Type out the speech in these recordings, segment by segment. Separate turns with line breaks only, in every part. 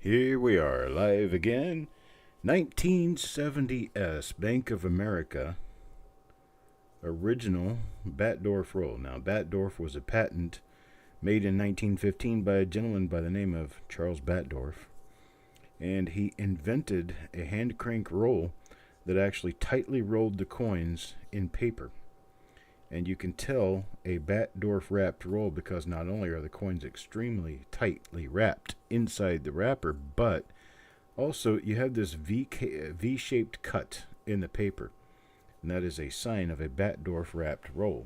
Here we are, live again. 1970s Bank of America original Batdorf roll. Now, Batdorf was a patent made in 1915 by a gentleman by the name of Charles Batdorf, and he invented a hand crank roll that actually tightly rolled the coins in paper. And you can tell a Batdorf wrapped roll because not only are the coins extremely tightly wrapped inside the wrapper, but also you have this V-shaped cut in the paper. And that is a sign of a Batdorf wrapped roll.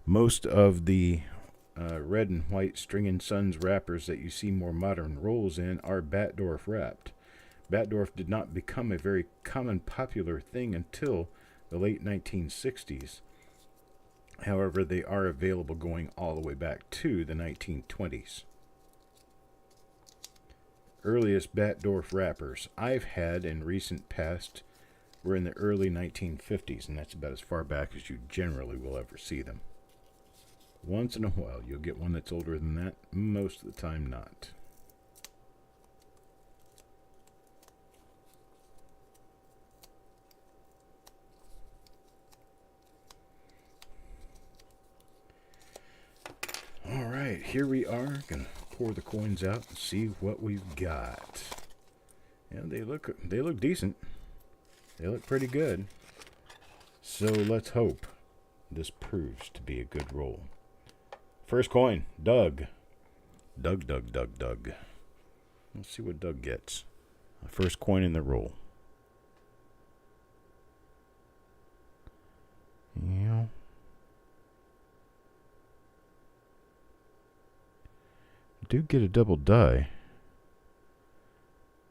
Most of the red and white String and Sons wrappers that you see more modern rolls in are Batdorf wrapped. Batdorf did not become a very common popular thing until the late 1960s. However, they are available going all the way back to the 1920s. Earliest Batdorf wrappers I've had in recent past were in the early 1950s, and that's about as far back as you generally will ever see them. Once in a while, you'll get one that's older than that. Most of the time, not. Alright, here we are. Gonna pour the coins out and see what we've got. Yeah, they look decent. They look pretty good. So let's hope this proves to be a good roll. First coin, Doug. Doug. Let's see what Doug gets. First coin in the roll. Yeah. Do get a double die.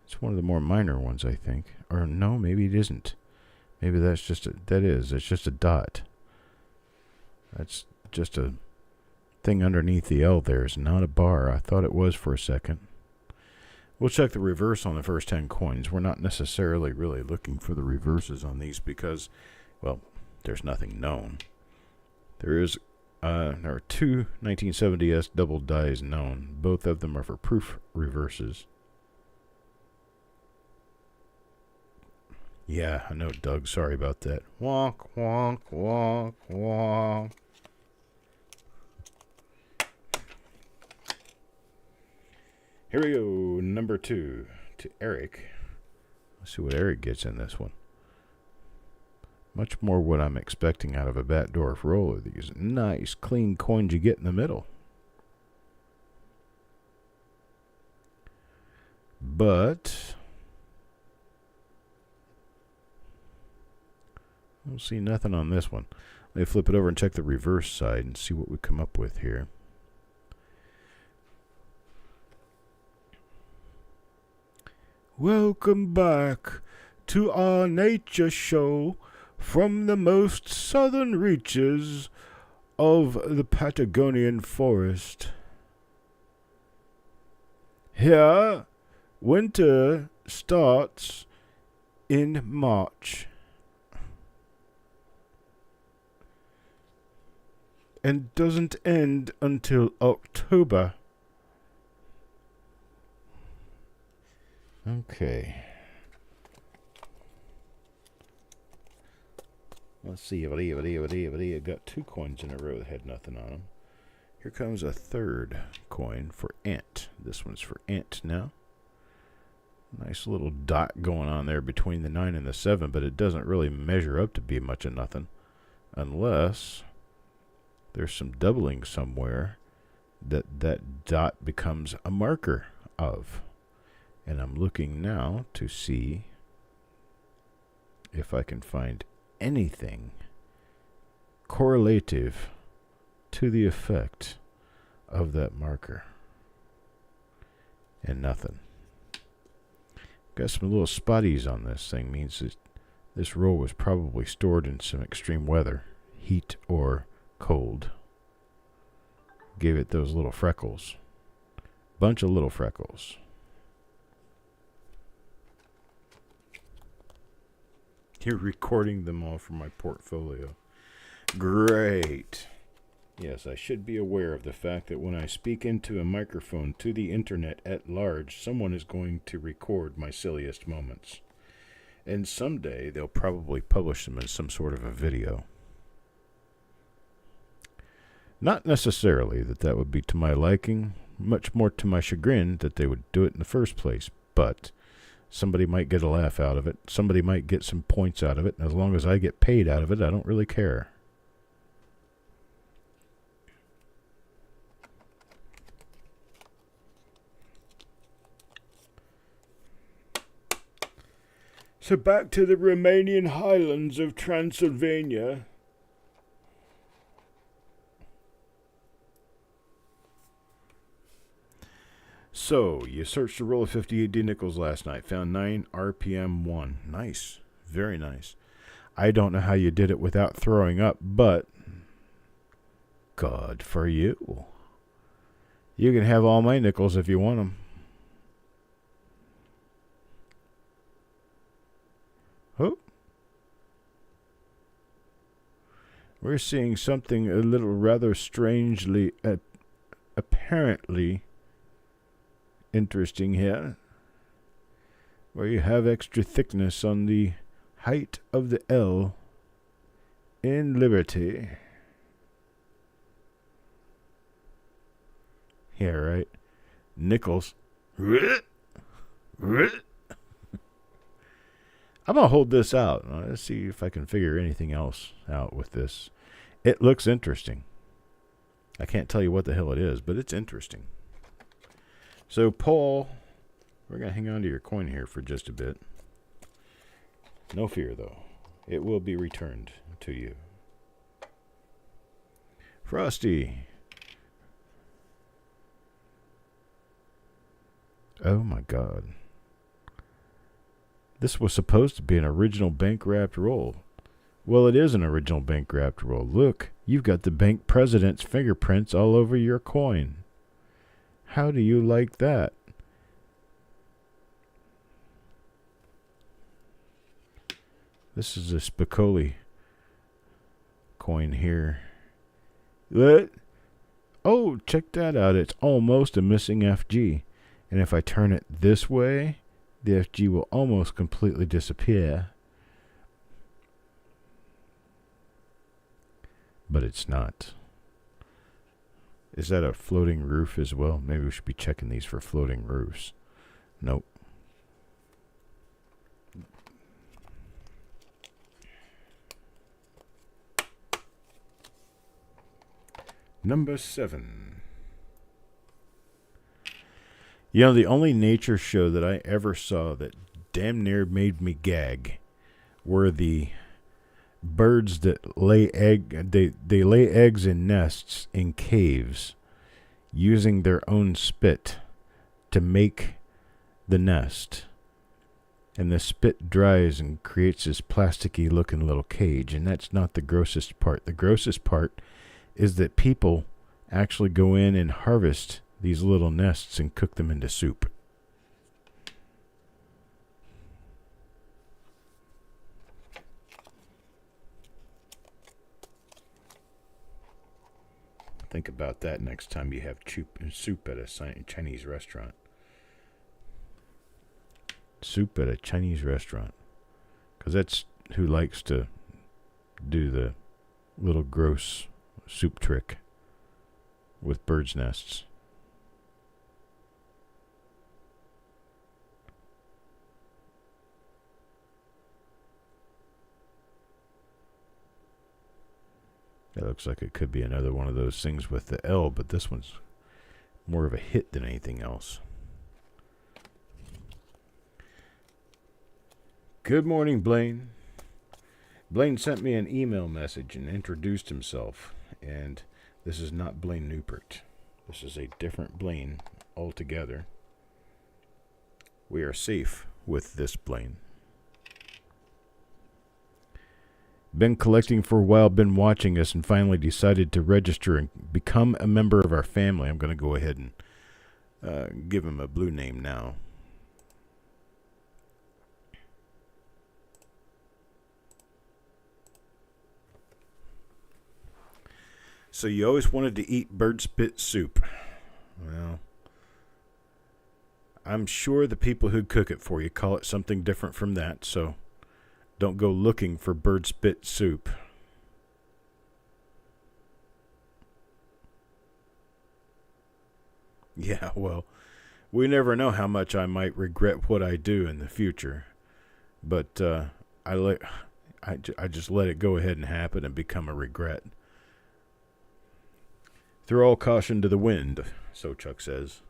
It's one of the more minor ones, I think. Or no, maybe it isn't. Maybe that's just it's just a dot. That's just a thing underneath the L there. It's not a bar. I thought it was for a second. We'll check the reverse on the first 10 coins. We're not necessarily really looking for the reverses on these because, well, there's nothing known. There are two 1970s double dies known. Both of them are for proof reverses. Yeah, I know, Doug. Sorry about that. Wonk, wonk, wonk, wonk. Here we go. Number 2 to Eric. Let's see what Eric gets in this one. Much more what I'm expecting out of a Batdorf roller. These nice, clean coins you get in the middle. But we'll see nothing on this one. Let me flip it over and check the reverse side and see what we come up with here. Welcome back to our nature show from the most southern reaches of the Patagonian forest. Here, winter starts in March and doesn't end until October. Okay. Let's see. I got 2 coins in a row that had nothing on them. Here comes a third coin for Ant. This one's for Ant now. Nice little dot going on there between the 9 and the 7, but it doesn't really measure up to be much of nothing. Unless there's some doubling somewhere that dot becomes a marker of. And I'm looking now to see if I can find anything correlative to the effect of that marker. And nothing. Got some little spotties on this thing. Means that this roll was probably stored in some extreme weather, heat or cold. Gave it those little freckles. Bunch of little freckles. You're recording them all from my portfolio. Great. Yes, I should be aware of the fact that when I speak into a microphone to the internet at large, someone is going to record my silliest moments. And someday they'll probably publish them as some sort of a video. Not necessarily that would be to my liking, much more to my chagrin that they would do it in the first place, but somebody might get a laugh out of it, somebody might get some points out of it, and as long as I get paid out of it, I don't really care. So back to the Romanian highlands of Transylvania. So, you searched a roll of 58D nickels last night. Found 9 RPM 1. Nice. Very nice. I don't know how you did it without throwing up, but good for you. You can have all my nickels if you want them. Oh. We're seeing something a little rather strangely, apparently interesting here, where you have extra thickness on the height of the L in Liberty. Yeah, right. Nickels. I'm gonna hold this out. Let's see if I can figure anything else out with this. It looks interesting. I can't tell you what the hell it is, but it's interesting. So, Paul, we're going to hang on to your coin here for just a bit. No fear, though. It will be returned to you. Frosty. Oh, my God. This was supposed to be an original bank-wrapped roll. Well, it is an original bank-wrapped roll. Look, you've got the bank president's fingerprints all over your coin. How do you like that? This is a Spicoli coin here. What? Oh, check that out. It's almost a missing FG. And if I turn it this way, the FG will almost completely disappear. But it's not. Is that a floating roof as well? Maybe we should be checking these for floating roofs. Nope. Number 7. You know, the only nature show that I ever saw that damn near made me gag were the birds that lay they lay eggs in nests in caves using their own spit to make the nest, and the spit dries and creates this plasticky looking little cage. And that's not the grossest part. The grossest part is that people actually go in and harvest these little nests and cook them into soup. Think about that next time you have soup at a Chinese restaurant. Soup at a Chinese restaurant. Because that's who likes to do the little gross soup trick with birds' nests. That looks like it could be another one of those things with the L, but this one's more of a hit than anything else. Good morning, Blaine. Blaine sent me an email message and introduced himself, and this is not Blaine Newport. This is a different Blaine altogether. We are safe with this Blaine. Been collecting for a while, been watching us, and finally decided to register and become a member of our family. I'm going to go ahead and give him a blue name now. So you always wanted to eat bird spit soup. Well, I'm sure the people who cook it for you call it something different from that, so don't go looking for bird spit soup. Yeah, well, we never know how much I might regret what I do in the future. But I just let it go ahead and happen and become a regret. Throw all caution to the wind, so Chuck says.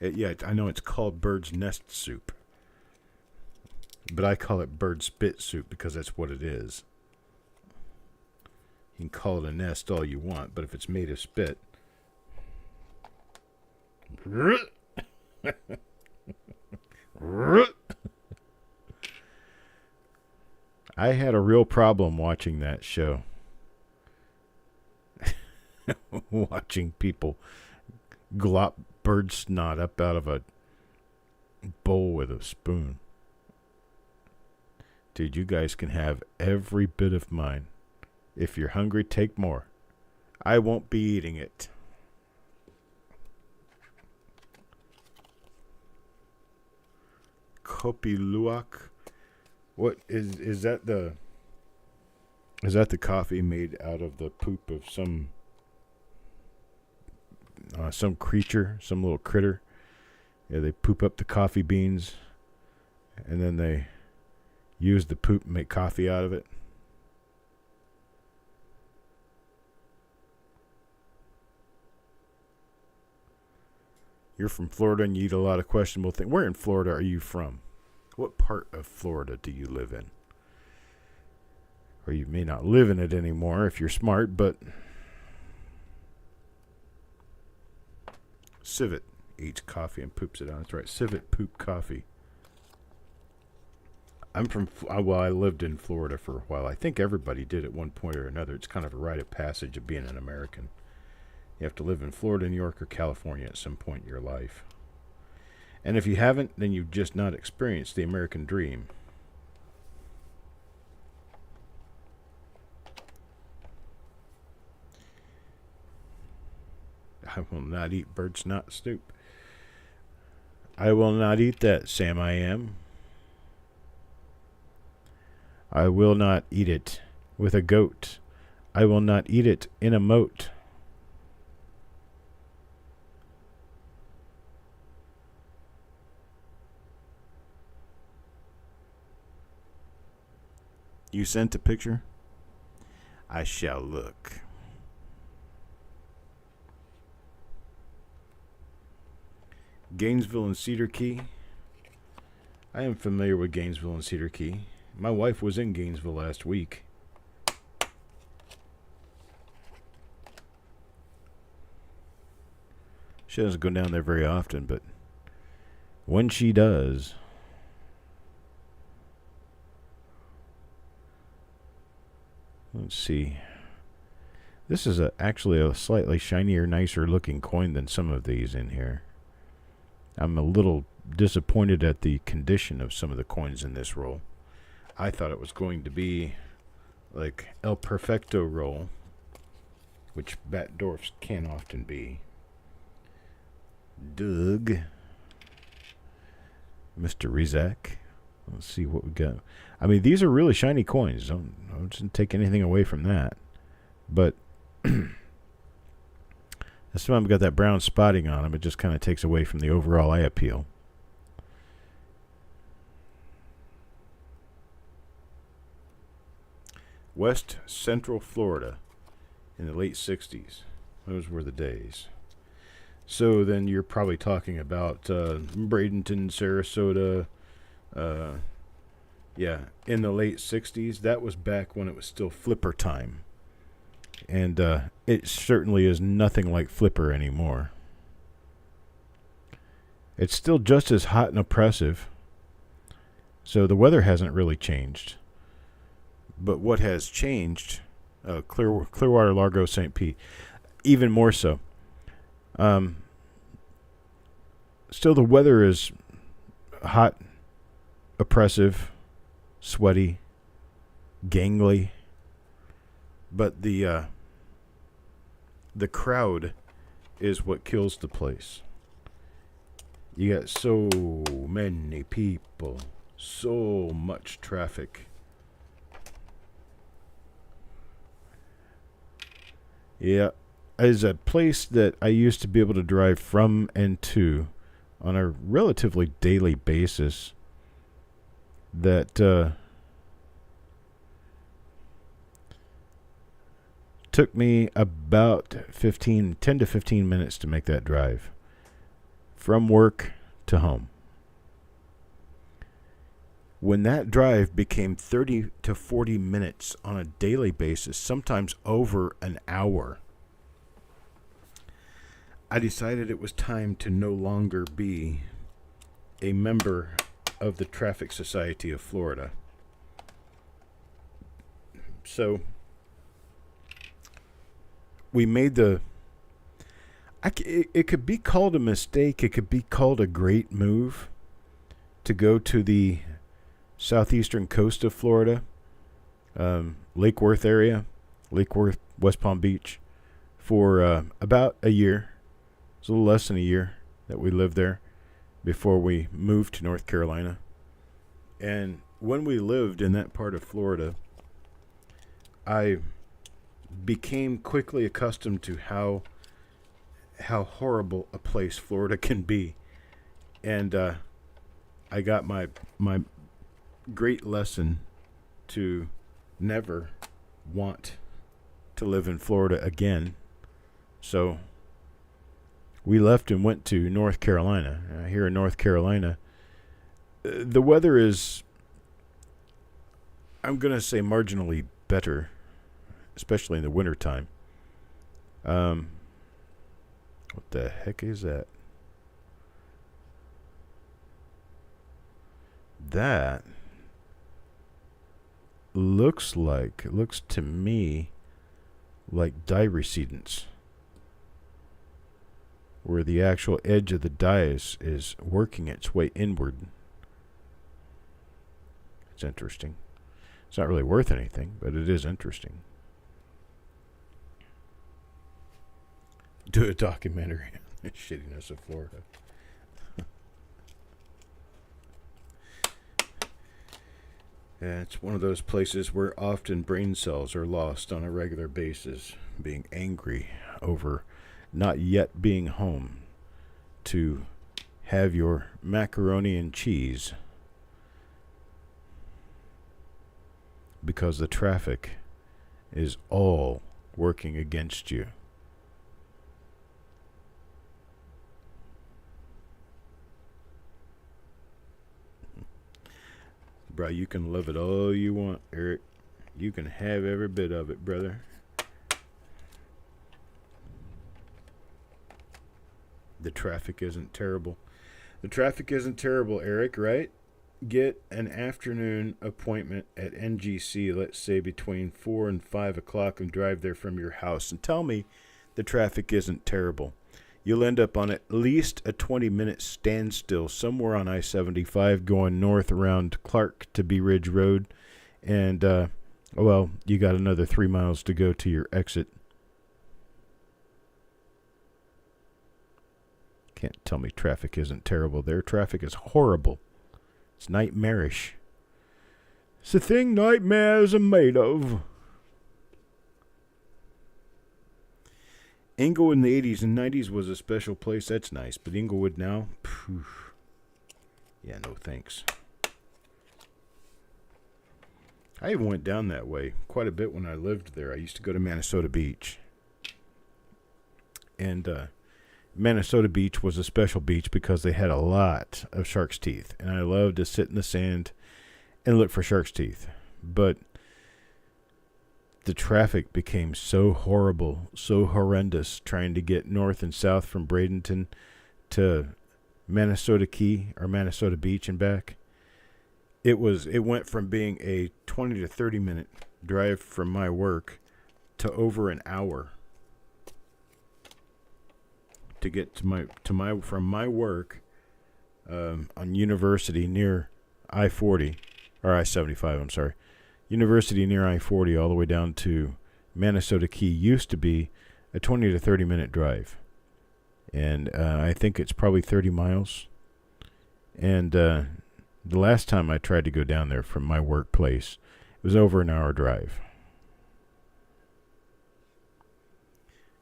Yeah, I know it's called bird's nest soup. But I call it bird spit soup because that's what it is. You can call it a nest all you want, but if it's made of spit... I had a real problem watching that show. Watching people glop bird snot up out of a bowl with a spoon. Dude, you guys can have every bit of mine. If you're hungry, take more. I won't be eating it. Kopi Luwak. What is that the coffee made out of the poop of some creature, some little critter? Yeah, they poop up the coffee beans and then they use the poop and make coffee out of it. You're from Florida and you eat a lot of questionable things. Where in Florida are you from? What part of Florida do you live in? Or you may not live in it anymore if you're smart, but Civet eats coffee and poops it out. That's right, Civet poop coffee. I'm from, well, I lived in Florida for a while. I think everybody did at one point or another. It's kind of a rite of passage of being an American. You have to live in Florida, New York, or California at some point in your life. And if you haven't, then you've just not experienced the American dream. I will not eat bird snot soup. I will not eat that, Sam I am. I will not eat it with a goat. I will not eat it in a moat. You sent a picture? I shall look. Gainesville and Cedar Key. I am familiar with Gainesville and Cedar Key. My wife was in Gainesville last week. She doesn't go down there very often, but when she does... Let's see. This is actually a slightly shinier, nicer looking coin than some of these in here. I'm a little disappointed at the condition of some of the coins in this roll. I thought it was going to be like El Perfecto roll, which Batdorfs can often be. Doug. Mr. Rizak. Let's see what we got. I mean, these are really shiny coins. Don't take anything away from that. But this one got that brown spotting on them. It just kind of takes away from the overall eye appeal. West Central Florida in the late 60s. Those were the days. So then you're probably talking about Bradenton, Sarasota. Yeah, in the late 60s. That was back when it was still flipper time. And it certainly is nothing like flipper anymore. It's still just as hot and oppressive. So the weather hasn't really changed. But what has changed, Clearwater, Largo, St. Pete, even more so. Still the weather is hot, oppressive, sweaty, gangly. But the the crowd is what kills the place. You got so many people, so much traffic. Yeah, as a place that I used to be able to drive from and to on a relatively daily basis, that took me about 10 to 15 minutes to make that drive from work to home. When that drive became 30 to 40 minutes on a daily basis, sometimes over an hour, I decided it was time to no longer be a member of the Traffic Society of Florida. So we made it could be called a mistake. It could be called a great move to go to the southeastern coast of Florida, Lake Worth area, Lake Worth, West Palm Beach, for about a year. It was a little less than a year that we lived there before we moved to North Carolina. And when we lived in that part of Florida, I became quickly accustomed to how horrible a place Florida can be. And I got my great lesson to never want to live in Florida again. So we left and went to North Carolina. Here in North Carolina, the weather is, I'm going to say, marginally better, especially in the wintertime. What the heck is that? That looks to me like dye recedents, where the actual edge of the dye is working its way inward. It's interesting. It's not really worth anything, but it is interesting. Do a documentary on the shittiness of Florida. Yeah, it's one of those places where often brain cells are lost on a regular basis, being angry over not yet being home to have your macaroni and cheese because the traffic is all working against you. Bro, you can love it all you want, Eric. You can have every bit of it, brother. The traffic isn't terrible. The traffic isn't terrible, Eric, right? Get an afternoon appointment at NGC, let's say between 4 and 5 o'clock, and drive there from your house. And tell me the traffic isn't terrible. You'll end up on at least a 20-minute standstill somewhere on I-75 going north around Clark to Bee Ridge Road. And, you got another 3 miles to go to your exit. Can't tell me traffic isn't terrible there. Traffic is horrible. It's nightmarish. It's the thing nightmares are made of. Inglewood in the 80s and 90s was a special place. That's nice. But Inglewood now? Phew. Yeah, no thanks. I even went down that way quite a bit when I lived there. I used to go to Minnesota Beach. And Minnesota Beach was a special beach because they had a lot of shark's teeth. And I loved to sit in the sand and look for shark's teeth. But the traffic became so horrible, so horrendous, trying to get north and south from Bradenton to Minnesota Key or Minnesota Beach and back. It went from being a 20 to 30 minute drive from my work to over an hour to get from my work on University near I-40 or I-75. I'm sorry. University near I-40 all the way down to Minnesota Key used to be a 20 to 30 minute drive. And I think it's probably 30 miles. And the last time I tried to go down there from my workplace, it was over an hour drive.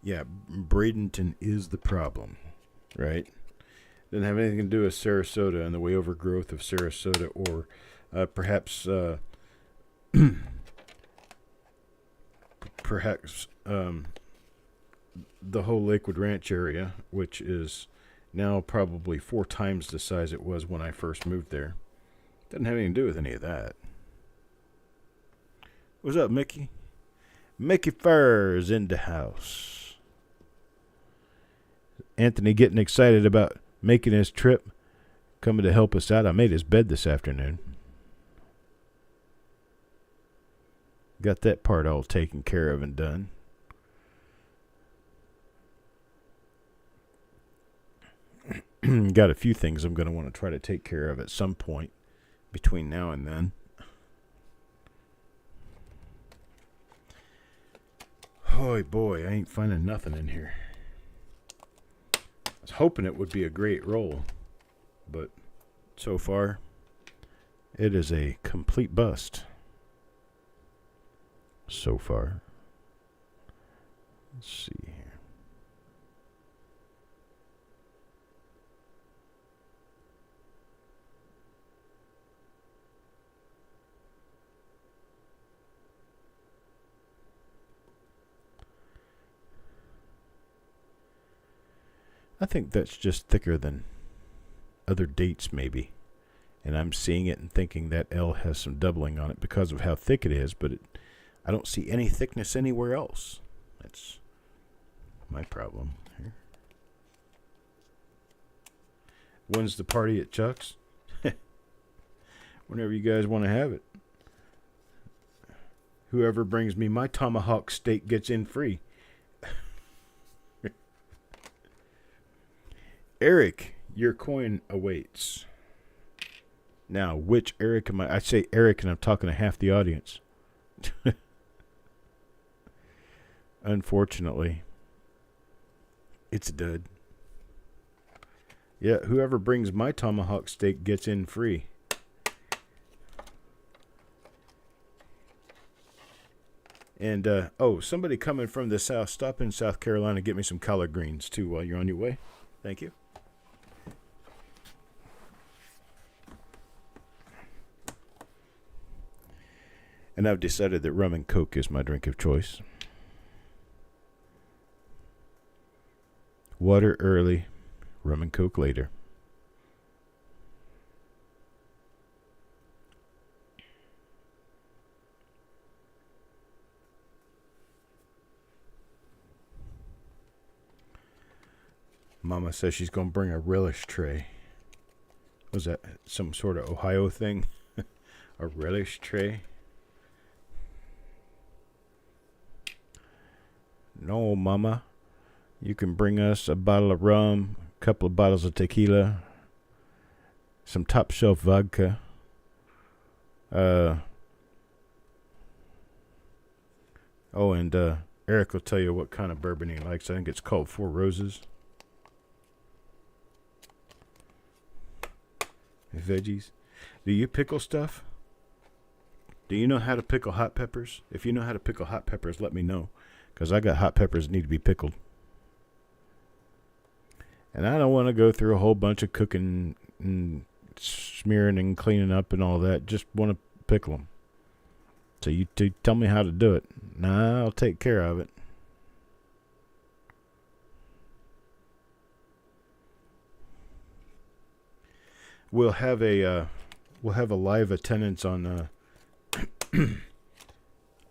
Yeah, Bradenton is the problem, right? Doesn't have anything to do with Sarasota and the way overgrowth of Sarasota, or perhaps the whole Lakewood Ranch area, which is now probably 4 times the size it was when I first moved there. Doesn't have anything to do with any of that. What's up, Mickey? Mickey Furr's in the house. Anthony getting excited about making his trip, coming to help us out. I made his bed this afternoon. Got that part all taken care of and done. Got a few things I'm going to want to try to take care of at some point between now and then. Oh boy, I ain't finding nothing in here. I was hoping it would be a great roll, but so far it is a complete bust. So far. Let's see here. I think that's just thicker than other dates maybe. And I'm seeing it and thinking that L has some doubling on it because of how thick it is, but I don't see any thickness anywhere else. That's my problem here. When's the party at Chuck's? Whenever you guys want to have it. Whoever brings me my tomahawk steak gets in free. Eric, your coin awaits. Now, which Eric am I? I say Eric and I'm talking to half the audience. Unfortunately, it's a dud. Yeah, whoever brings my tomahawk steak gets in free. And, somebody coming from the south, stop in South Carolina, get me some collard greens, too, while you're on your way. Thank you. And I've decided that rum and Coke is my drink of choice. Water early, rum and Coke later. Mama says she's going to bring a relish tray. Was that some sort of Ohio thing? A relish tray? No, Mama. You can bring us a bottle of rum, a couple of bottles of tequila, some top shelf vodka, and Eric will tell you what kind of bourbon he likes. I think it's called Four Roses. Veggies. Do you pickle stuff? Do you know how to pickle hot peppers? If you know how to pickle hot peppers, let me know. Because I got hot peppers that need to be pickled. And I don't want to go through a whole bunch of cooking and smearing and cleaning up and all that. Just want to pickle them. So you tell me how to do it. Nah, I'll take care of it. We'll have a live attendance on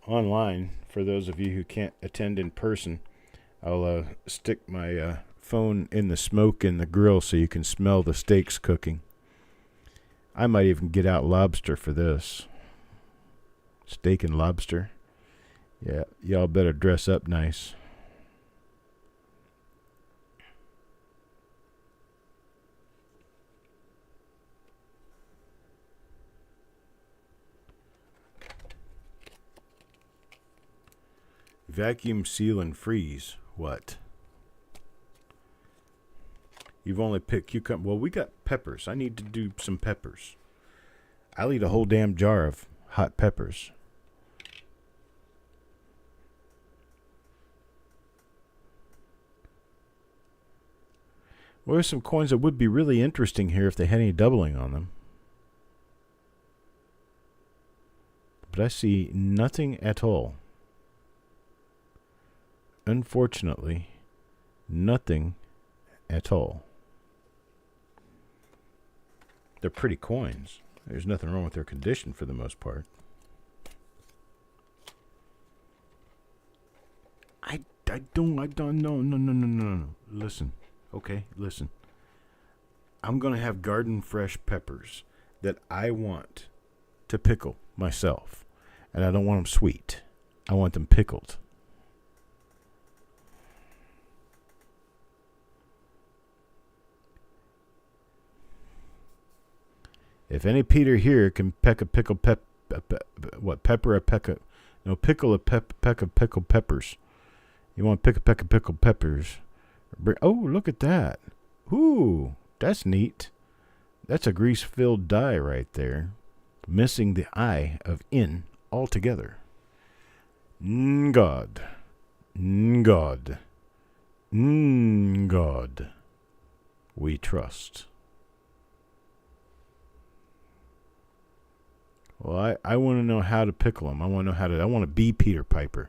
online for those of you who can't attend in person. I'll stick my phone in the smoke in the grill so you can smell the steaks cooking. I might even get out lobster for this. Steak and lobster. Yeah, y'all better dress up nice. Vacuum seal and freeze. What? You've only picked cucumber. Well, we got peppers. I need to do some peppers. I'll eat a whole damn jar of hot peppers. Well, there's some coins that would be really interesting here if they had any doubling on them. But I see nothing at all. Unfortunately, nothing at all. They're pretty coins. There's nothing wrong with their condition for the most part. I don't, no. Listen, okay, listen. I'm going to have garden fresh peppers that I want to pickle myself. And I don't want them sweet. I want them pickled. If any Peter here can peck a pickle pickle a peck of pickled peppers. You want to pick a peck of pickled peppers. Oh, look at that. Ooh, that's neat. That's a grease-filled die right there. Missing the I of in altogether. God. God. God. We trust. Well, I want to know how to pickle them. I want to be Peter Piper.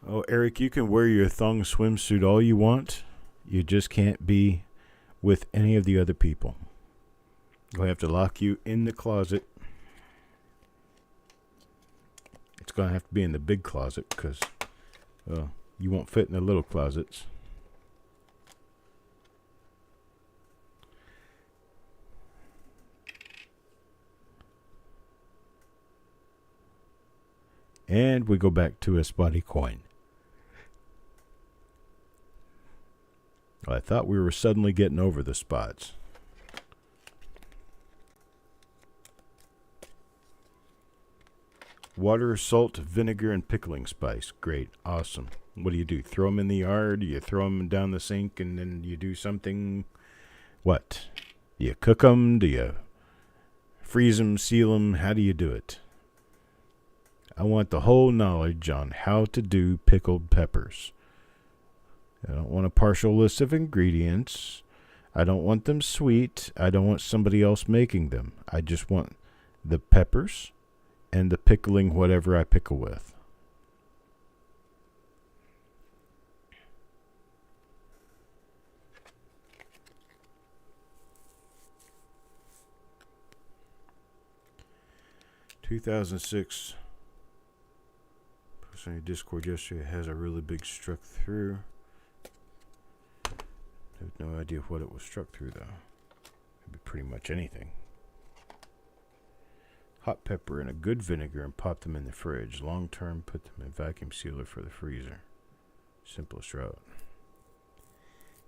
Oh, Eric, you can wear your thong swimsuit all you want. You just can't be with any of the other people. We'll have to lock you in the closet. It's going to have to be in the big closet because you won't fit in the little closets. And we go back to a spotty coin. I thought we were suddenly getting over the spots. Water, salt, vinegar, and pickling spice. Great. Awesome. What do? Throw them in the yard? You throw them down the sink and then you do something? What? Do you cook them? Do you freeze them, seal them? How do you do it? I want the whole knowledge on how to do pickled peppers. I don't want a partial list of ingredients. I don't want them sweet. I don't want somebody else making them. I just want the peppers and the pickling whatever I pickle with. "2006 posted on your Discord yesterday has a really big struck through. I have no idea what it was struck through though. Could be pretty much anything. Hot pepper and a good vinegar and pop them in the fridge. Long term, put them in vacuum sealer for the freezer. Simplest route.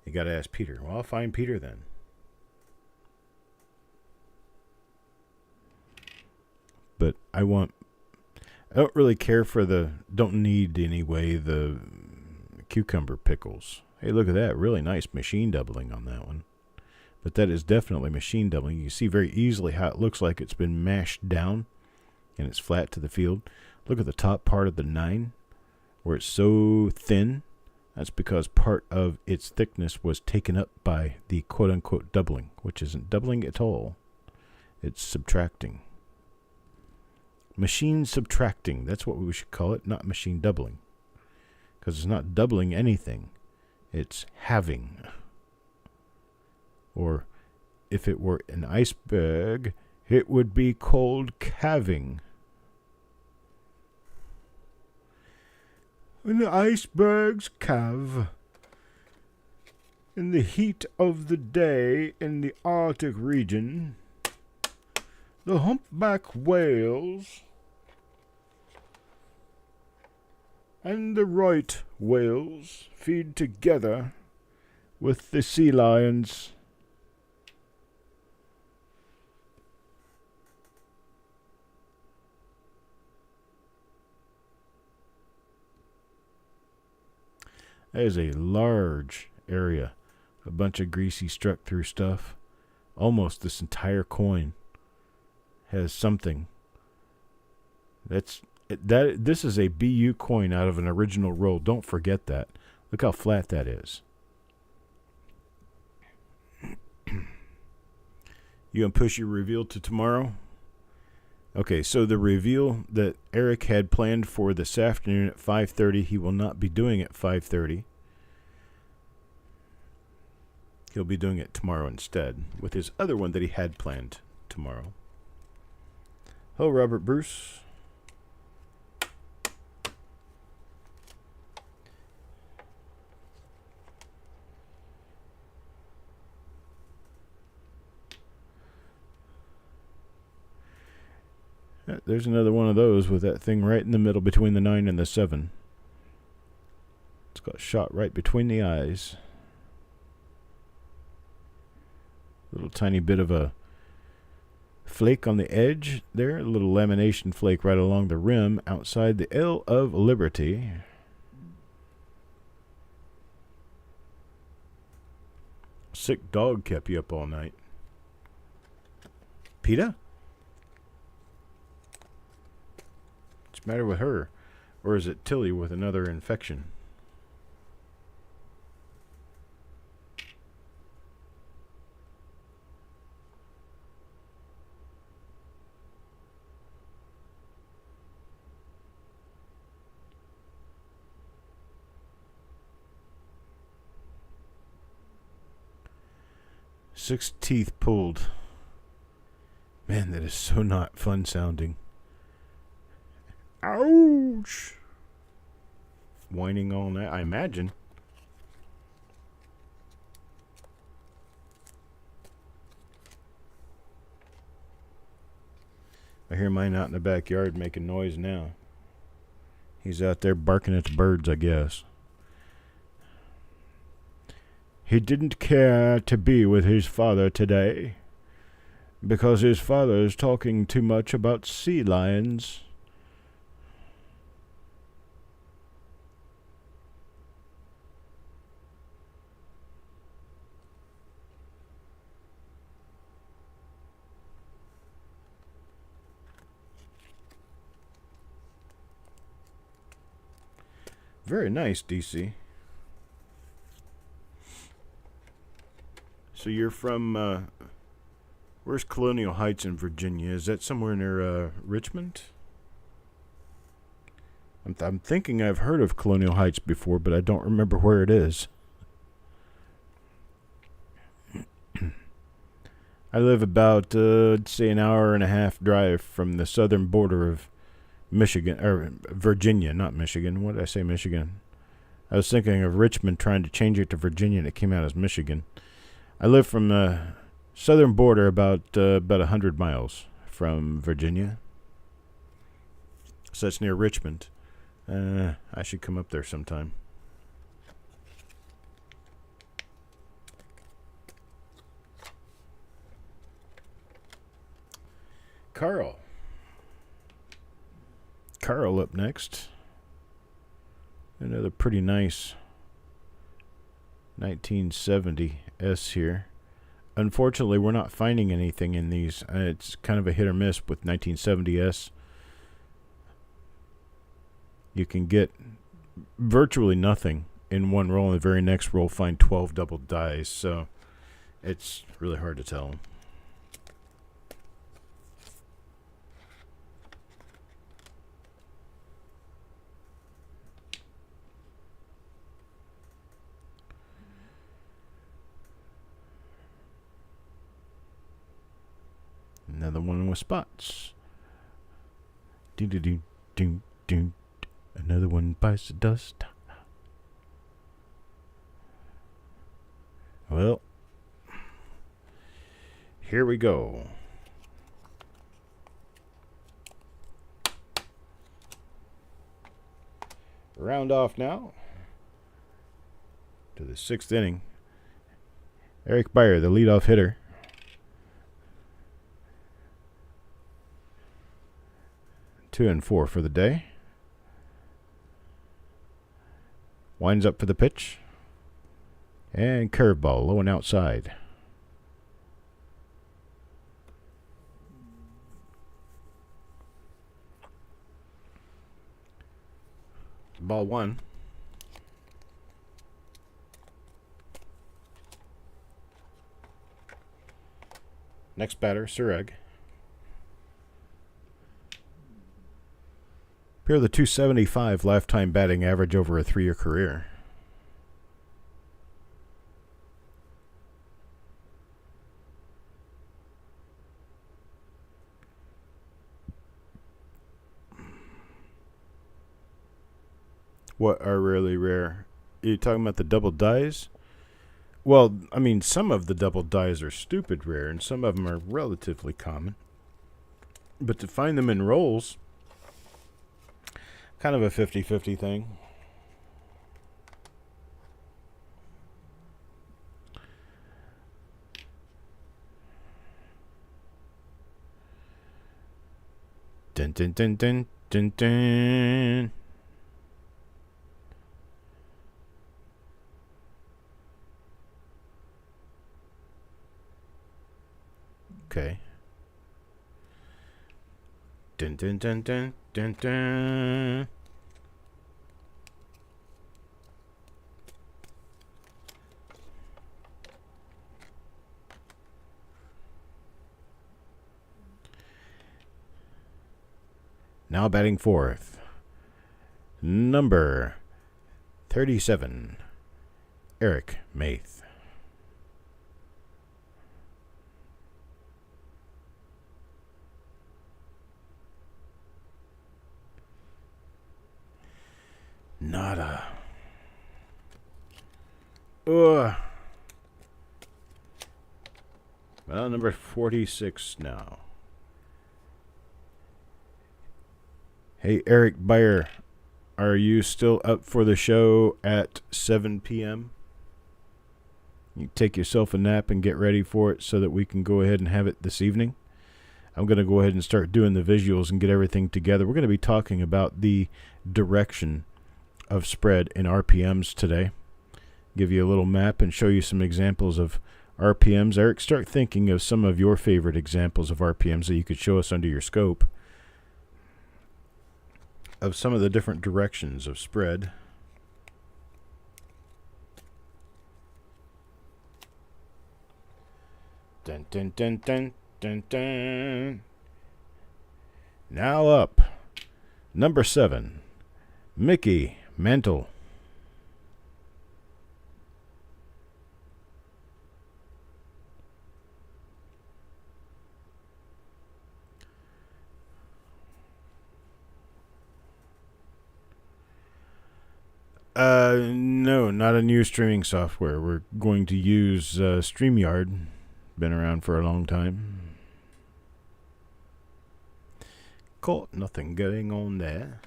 You gotta ask Peter. Well, I'll find Peter then. But I don't really care for don't need anyway, the cucumber pickles. Hey, look at that. Really nice machine doubling on that one. But that is definitely machine doubling. You can see very easily how it looks like it's been mashed down and it's flat to the field. Look at the top part of the 9 where it's so thin. That's because part of its thickness was taken up by the quote-unquote doubling, which isn't doubling at all. It's subtracting. Machine subtracting. That's what we should call it, not machine doubling. Because it's not doubling anything. It's halving. Or if it were an iceberg, it would be called calving. When the icebergs calve in the heat of the day in the Arctic region, the humpback whales and the right whales feed together with the sea lions. That is a large area. A bunch of greasy struck through stuff. Almost this entire coin has something. This is a BU coin out of an original roll. Don't forget that. Look how flat that is. You gonna push your reveal to tomorrow? Okay, so the reveal that Eric had planned for this afternoon at 5:30, he will not be doing at 5:30. He'll be doing it tomorrow instead, with his other one that he had planned tomorrow. Hello, Robert Bruce. There's another one of those with that thing right in the middle between the 9 and the 7. It's got shot right between the eyes. Little tiny bit of a flake on the edge there. A little lamination flake right along the rim outside the L of Liberty. Sick dog kept you up all night. PETA? What's the matter with her? Or is it Tilly with another infection? Six teeth pulled. Man, that is so not fun sounding. Ouch! Whining all night, I imagine. I hear mine out in the backyard making noise now. He's out there barking at the birds, I guess. He didn't care to be with his father today because his father is talking too much about sea lions. Very nice, DC. So you're from, where's Colonial Heights in Virginia? Is that somewhere near Richmond? I'm thinking I've heard of Colonial Heights before, but I don't remember where it is. I live about, say, an hour and a half drive from the southern border of Michigan, or Virginia, not Michigan. What did I say, Michigan? I was thinking of Richmond, trying to change it to Virginia, and it came out as Michigan. I live from the southern border, about 100 miles from Virginia. So that's near Richmond. I should come up there sometime. Carl up next. Another pretty nice 1970 S here. Unfortunately, we're not finding anything in these. It's kind of a hit or miss with 1970 S. You can get virtually nothing in one roll, and the very next roll find 12 double dice, so it's really hard to tell. Another one with spots. Another one bites the dust. Well, here we go. Round off now to the 6th inning. Eric Beyer, the leadoff hitter. Two and four for the day. Winds up for the pitch. And curveball, low and outside. Ball one. Next batter, Sureg. Here, the 275 lifetime batting average over a 3-year career. What are really rare? Are you talking about the double dies? Well, I mean, some of the double dies are stupid rare, and some of them are relatively common. But to find them in rolls, kind of a 50-50 thing. Dun dun dun dun dun dun. Okay. Dun dun dun dun dun dun. Now batting fourth, number 37, Eric Maith. Nada. Ugh. Well, number 46 now. Hey, Eric Beyer, are you still up for the show at 7 p.m.? You take yourself a nap and get ready for it so that we can go ahead and have it this evening. I'm going to go ahead and start doing the visuals and get everything together. We're going to be talking about the direction of spread in RPMs today. Give you a little map and show you some examples of RPMs. Eric, start thinking of some of your favorite examples of RPMs that you could show us under your scope of some of the different directions of spread. Dun dun dun dun dun dun. Now up, number 7, Mickey Mantle. No, not a new streaming software. We're going to use StreamYard. Been around for a long time. Caught nothing going on there.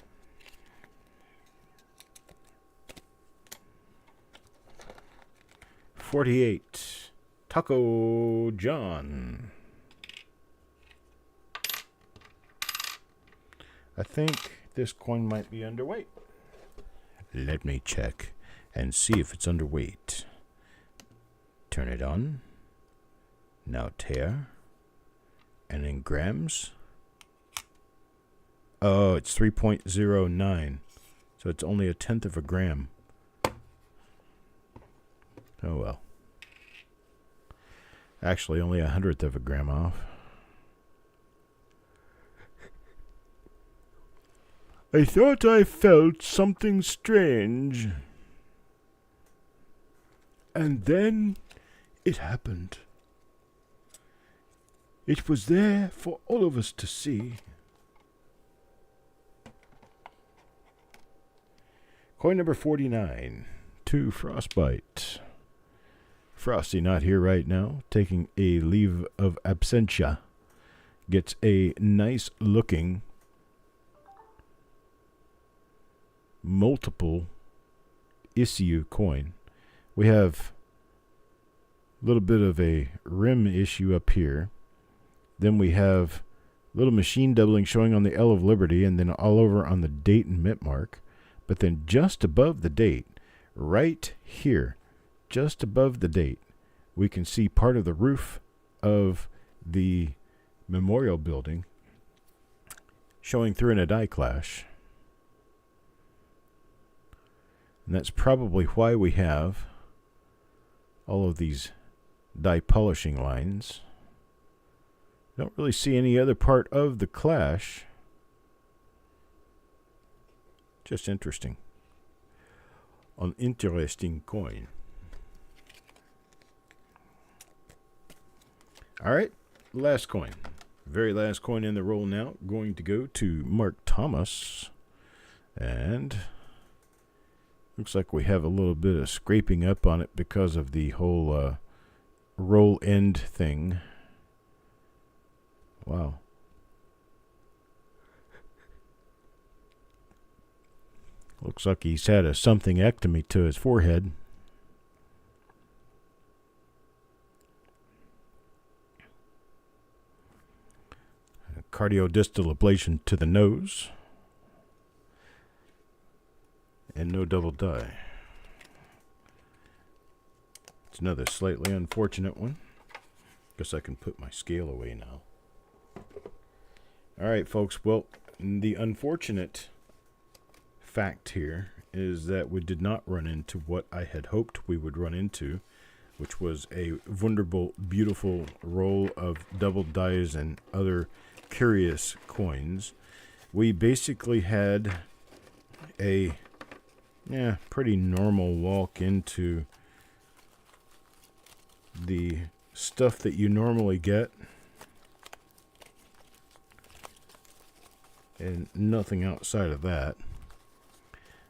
$48. Taco John. I think this coin might be underweight. Let me check and see if it's underweight. Turn it on. Now tear. And in grams. Oh, it's 3.09. So it's only a tenth of a gram. Oh well. Actually, only 100th of a gram off. I thought I felt something strange. And then it happened. It was there for all of us to see. Coin number 49. 2 Frostbite. Frosty not here right now, taking a leave of absentia. Gets a nice looking multiple issue coin. We have a little bit of a rim issue up here. Then we have little machine doubling showing on the L of Liberty and then all over on the date and mint mark. But then just above the date, right here, just above the date, we can see part of the roof of the memorial building showing through in a die clash. And that's probably why we have all of these die polishing lines. Don't really see any other part of the clash. Just interesting. An interesting coin. All right, last coin. Very last coin in the roll now. Going to go to Mark Thomas. And looks like we have a little bit of scraping up on it because of the whole roll end thing. Wow. Looks like he's had a something-ectomy to his forehead. A cardiodistal ablation to the nose. And no double die. It's another slightly unfortunate one. Guess I can put my scale away now. All right, folks. Well, the unfortunate fact here is that we did not run into what I had hoped we would run into, which was a wonderful, beautiful roll of double dies and other curious coins. We basically had a pretty normal walk into the stuff that you normally get, and nothing outside of that.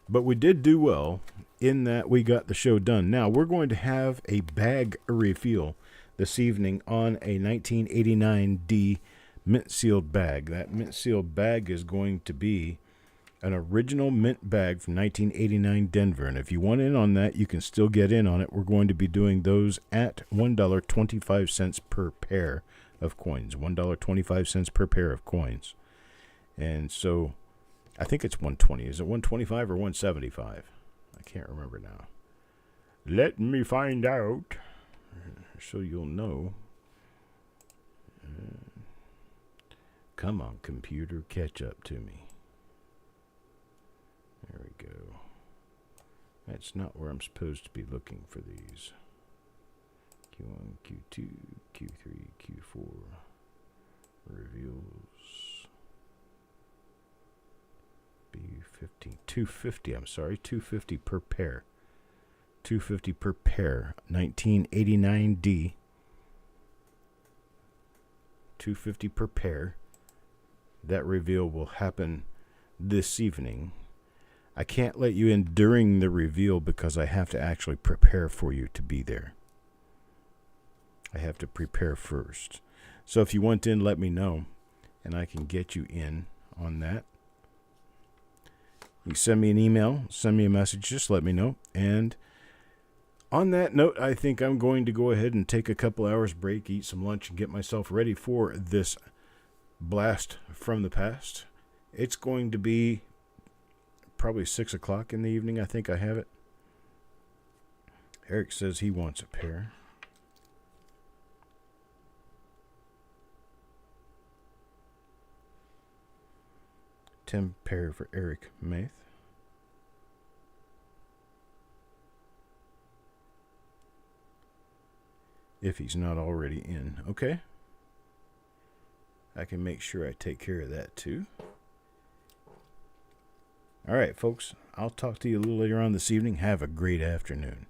But we did do well in that we got the show done. Now, we're going to have a bag reveal this evening on a 1989D mint-sealed bag. That mint-sealed bag is going to be an original mint bag from 1989 Denver. And if you want in on that, you can still get in on it. We're going to be doing those at $1.25 per pair of coins. $1.25 per pair of coins. And so I think it's 120. Is it 125 or 175? I can't remember now. Let me find out so you'll know. Come on, computer, catch up to me. There we go. That's not where I'm supposed to be looking for these. Q1, Q2, Q3, Q4. Reveals. B15. 250, I'm sorry. 250 per pair. 250 per pair. 1989D. 250 per pair. That reveal will happen this evening. I can't let you in during the reveal because I have to actually prepare for you to be there. I have to prepare first. So if you want in, let me know, and I can get you in on that. You send me an email, send me a message, just let me know. And on that note, I think I'm going to go ahead and take a couple hours break, eat some lunch, and get myself ready for this blast from the past. It's going to be probably 6 o'clock in the evening. I think I have it. Eric says he wants a pair. $10 pair for Eric Math. If he's not already in. Okay. I can make sure I take care of that too. All right, folks. I'll talk to you a little later on this evening. Have a great afternoon.